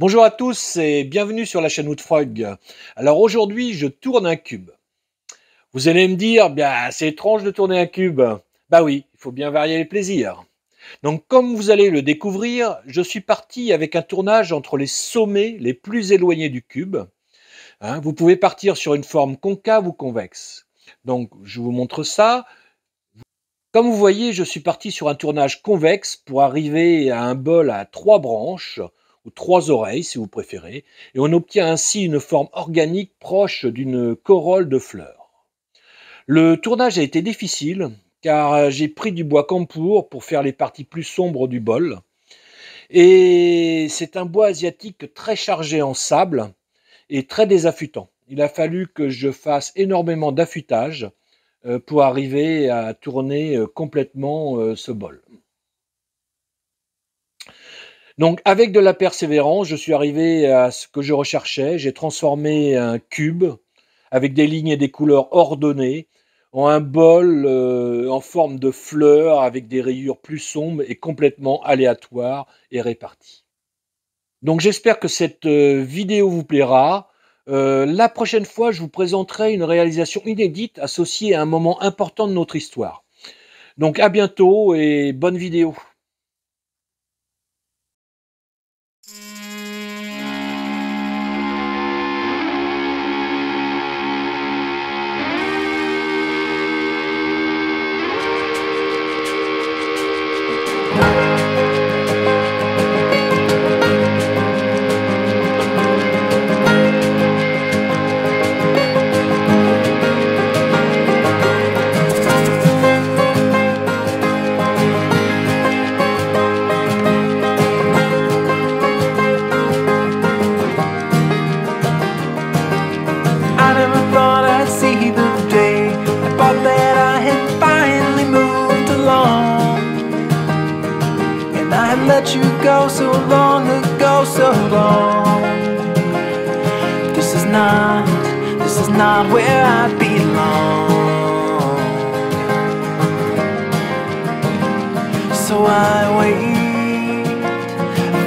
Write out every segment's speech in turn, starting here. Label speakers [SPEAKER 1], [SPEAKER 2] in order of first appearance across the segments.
[SPEAKER 1] Bonjour à tous et bienvenue sur la chaîne Woodfrog. Alors aujourd'hui, je tourne un cube. Vous allez me dire, bien, c'est étrange de tourner un cube. Bah oui, il faut bien varier les plaisirs. Donc comme vous allez le découvrir, je suis parti avec un tournage entre les sommets les plus éloignés du cube. Vous pouvez partir sur une forme concave ou convexe. Donc je vous montre ça. Comme vous voyez, je suis parti sur un tournage convexe pour arriver à un bol à 3 branches, ou 3 oreilles si vous préférez, et on obtient ainsi une forme organique proche d'une corolle de fleurs. Le tournage a été difficile, car j'ai pris du bois campour pour faire les parties plus sombres du bol, et c'est un bois asiatique très chargé en sable et très désaffûtant. Il a fallu que je fasse énormément d'affûtage pour arriver à tourner complètement ce bol. Donc avec de la persévérance, je suis arrivé à ce que je recherchais. J'ai transformé un cube avec des lignes et des couleurs ordonnées en un bol en forme de fleur avec des rayures plus sombres et complètement aléatoires et réparties. Donc j'espère que cette vidéo vous plaira. La prochaine fois, je vous présenterai une réalisation inédite associée à un moment important de notre histoire. Donc à bientôt et bonne vidéo.
[SPEAKER 2] Let you go so long ago, so long. This is not where I belong. So I wait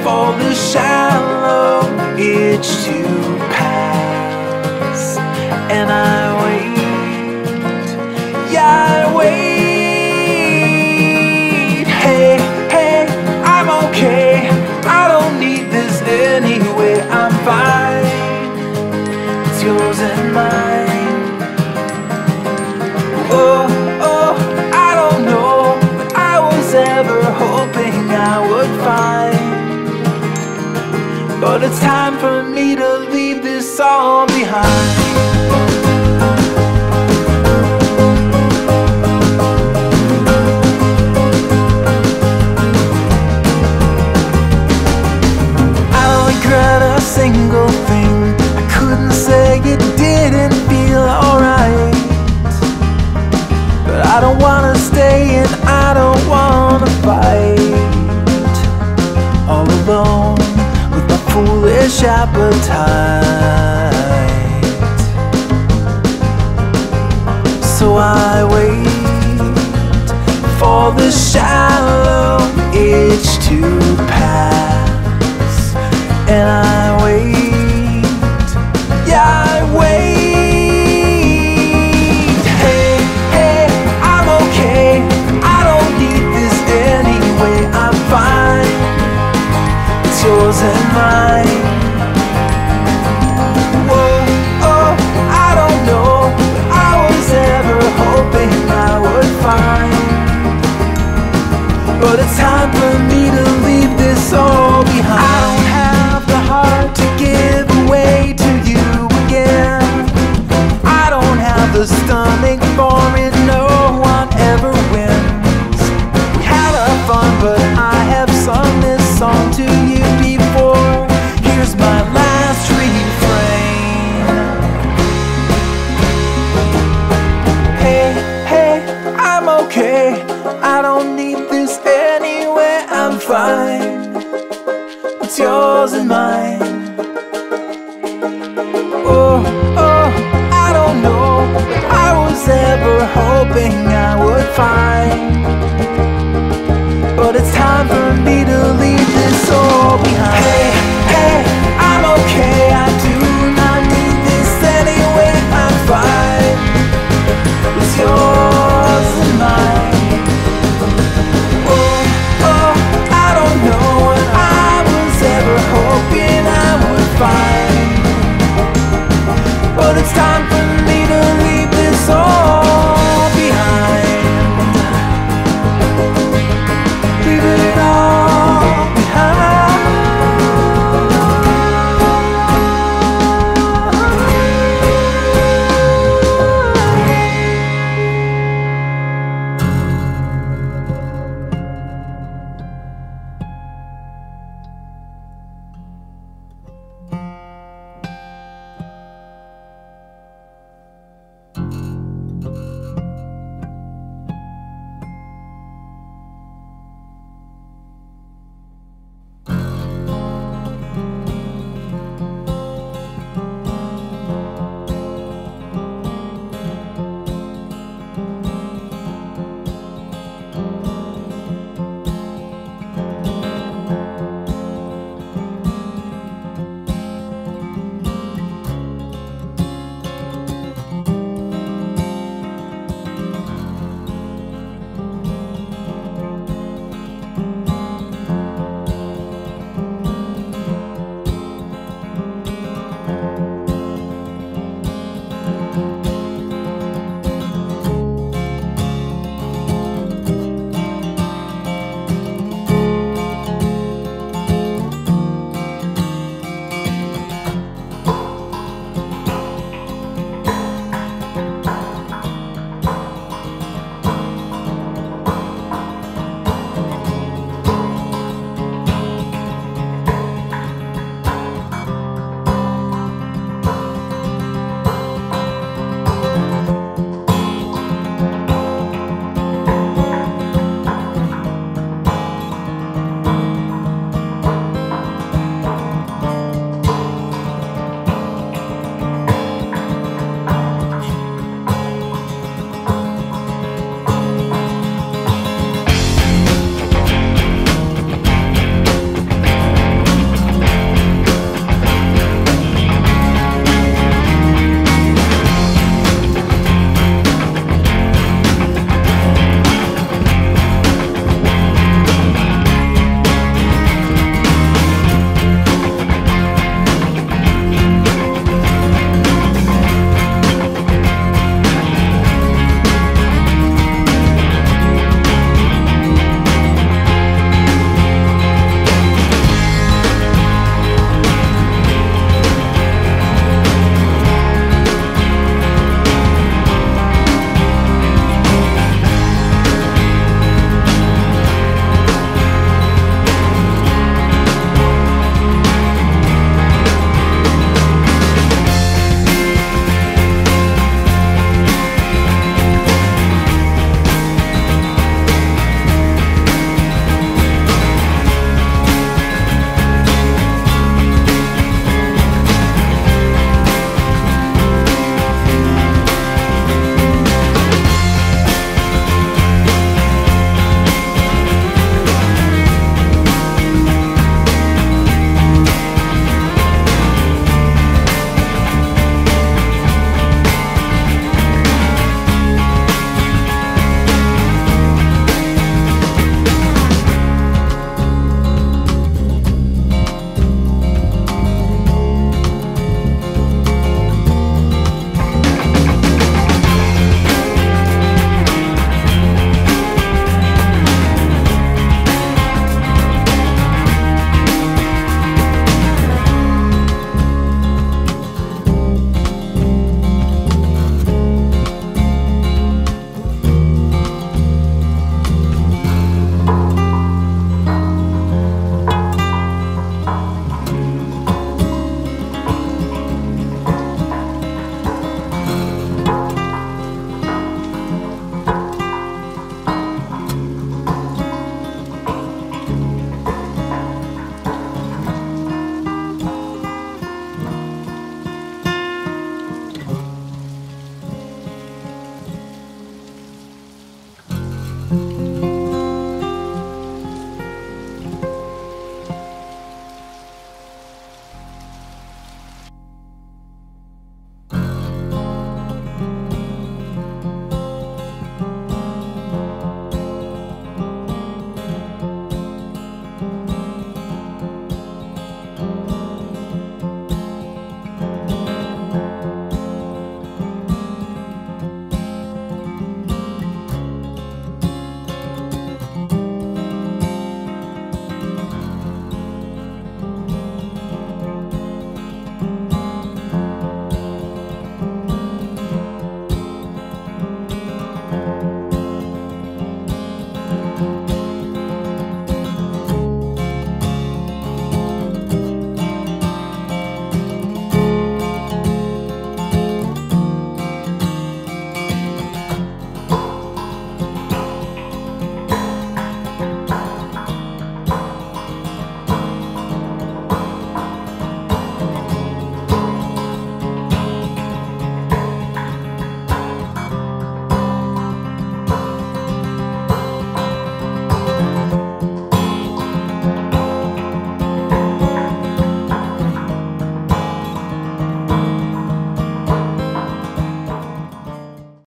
[SPEAKER 2] for the shallow itch to pass, and I wait, yeah, I wait. Okay, I don't need this anyway, I'm fine. It's yours and mine. Oh, oh, I don't know what I was ever hoping I would find, but it's time for me to leave this all behind. Single thing I couldn't say, it didn't feel alright. But I don't wanna stay and I don't wanna fight all alone with my foolish appetite. So I wait for the shallow itch to pass, and I wait, yeah, I wait. Hey, hey, I'm okay, I don't need this anyway, I'm fine. It's yours and mine. Whoa, oh, I don't know what I was ever hoping I would find, but it's time for me to leave this all behind. To give away to you again, I don't have the stomach for it, no one ever wins. We had our fun, but I have sung this song to you before. Here's my last refrain. Hey, hey, I'm okay, I don't need this anyway, I'm fine. It's yours and mine. Oh, oh, I don't know what I was ever hoping I would find, but it's time for me to leave this all behind. Hey, hey,